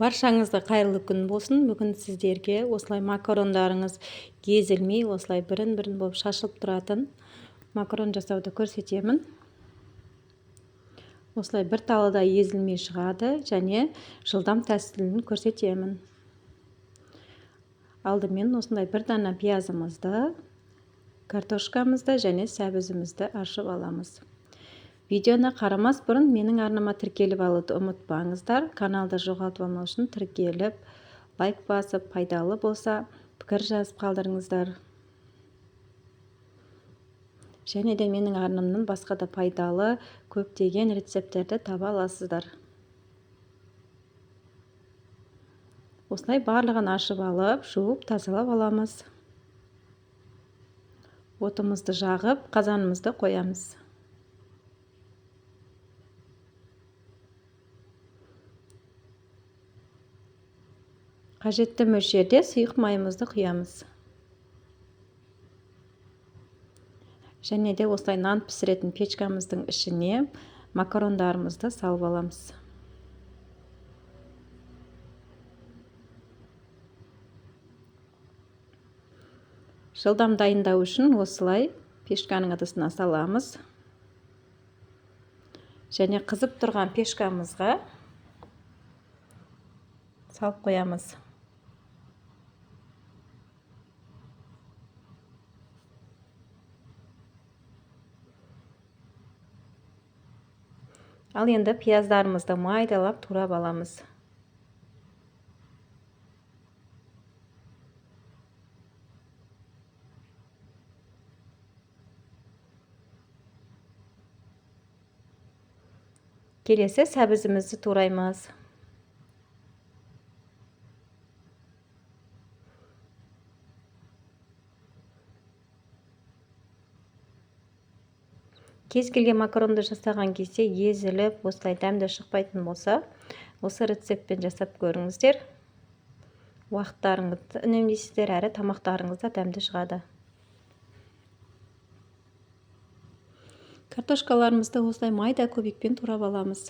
Баршаңызға қайырлы күн болсын. Бүгін сіздерге осылай макарондарыңыз езілмей, осылай бірін-бірін болып шашылып тұратын макарон жасауды көрсетемін. Осылай бір талыда езілмей шығады және жылдам тәсілін көрсетемін. Алдымен осындай бір дана пиязымызды, картошкамызды және сәбізімізді ашып аламыз. Видеоны қарамас бұрын менің арнама тіркеліп алуды ұмытпаңыздар. Каналды жоғалтып алмау үшін тіркеліп, лайк басып, пайдалы болса пікір жазып қалдырыңыздар. Және де менің арнамнан басқа да пайдалы көптеген рецепттерді таба аласыздар. Осылай барлығын ашып алып, жуып, тазалап аламыз. Отымызды жағып, қазанымызды қоямыз. Қажетті мөлшерде сұйық майымызды құямыз. Және де осылай нан пісіретін печкамыздың ішіне макарондарымызды салып аламыз. Жылдам дайындау үшін осылай печканың ыдысына саламыз. Және қызып тұрған печкамызға салып қоямыз. Ал енді пияздарымызды майдалап турап аламыз. Келесі сәбізімізді тураймыз. Кез келген макаронды жасаған кезде езіліп, осылай дәмді шықпайтын болса, осы рецептпен жасап көріңіздер. Уақыттарыңызды үнемдейсіздер, әрі тамақтарыңыз да дәмді шығады. Картошкаларымызды осылай майда көбікпен турап аламыз.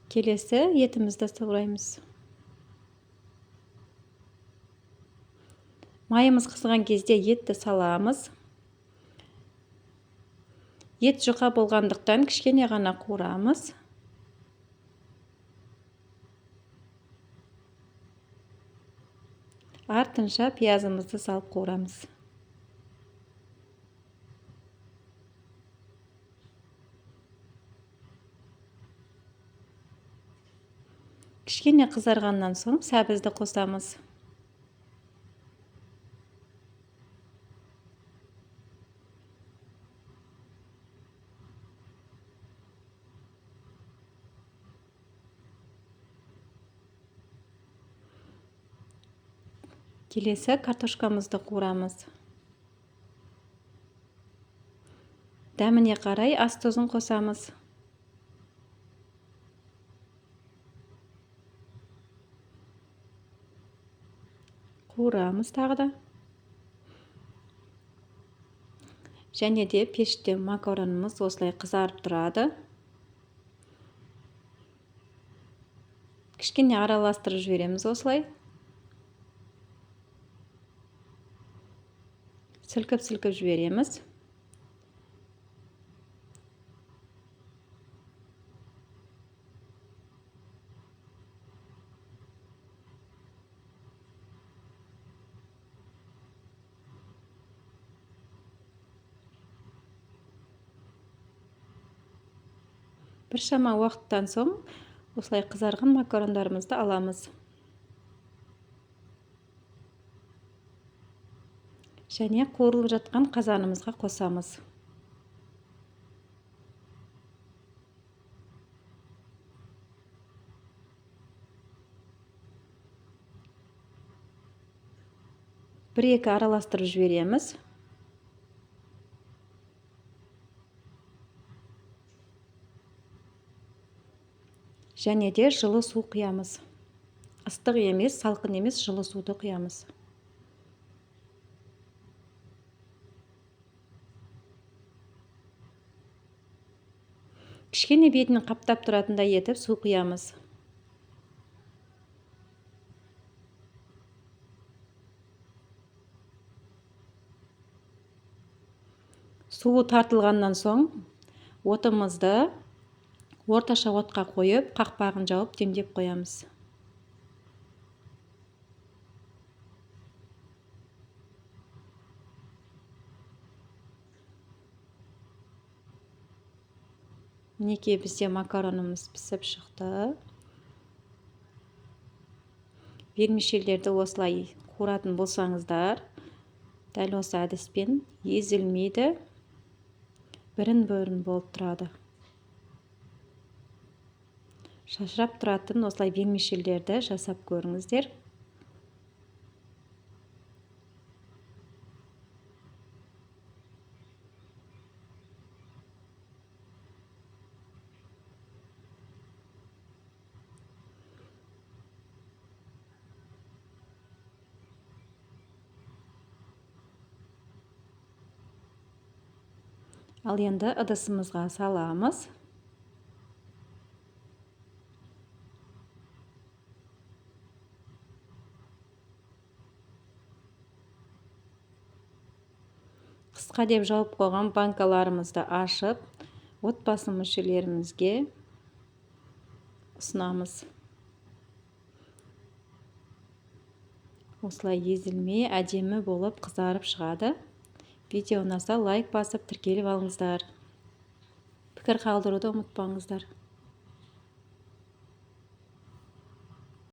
Келесі етімізді тураймыз. Майымыз қызған кезде етті саламыз. Ет жұқа болғандықтан кішкене ғана қуырамыз. Артынша пиязымызды салып қуырамыз. Кішкене қызарғаннан соң сәбізді қосамыз. Келесі картошкамызды қуырамыз. Дәміне қарай ас тұзын қосамыз. Қуырамыз тағы да. Және де пеште макаронымыз осылай қызарып тұрады. Кішкене араластырып жібереміз осылай. Сілкіп жібереміз. Біршама уақыттан соң осылай қызарған макарондарымызды аламыз. Және қуырылып жатқан қазанымызға қосамыз. Бір-екі араластырып жібереміз. Және де жылы су құямыз. Ыстық емес, салқын емес, жылы суды құямыз. кішкене бетін қаптап тұратындай етіп су құямыз. Суы тартылғаннан соң отымызды орташа отқа қойып, қақпағын жауып демдеп қоямыз. Мінекей бізде макаронымыз пісіп шықты. Вермишельдерді осылай қуыратын болсаңыздар, дәл осы әдіспен езілмейді, бірін-бірін болып тұрады. Шашырап тұратын осылай вермишельдерді жасап көріңіздер. Ал енді ыдысымызға саламыз. Қысқа деп жауып қойған банкаларымызды ашып, отбасы мүшелерімізге ұсынамыз. Осылай езілмей, әдемі болып қызарып шығады. Видео ұнаса лайк басып тіркеліп алыңыздар. Пікір қалдыруды ұмытпаңыздар.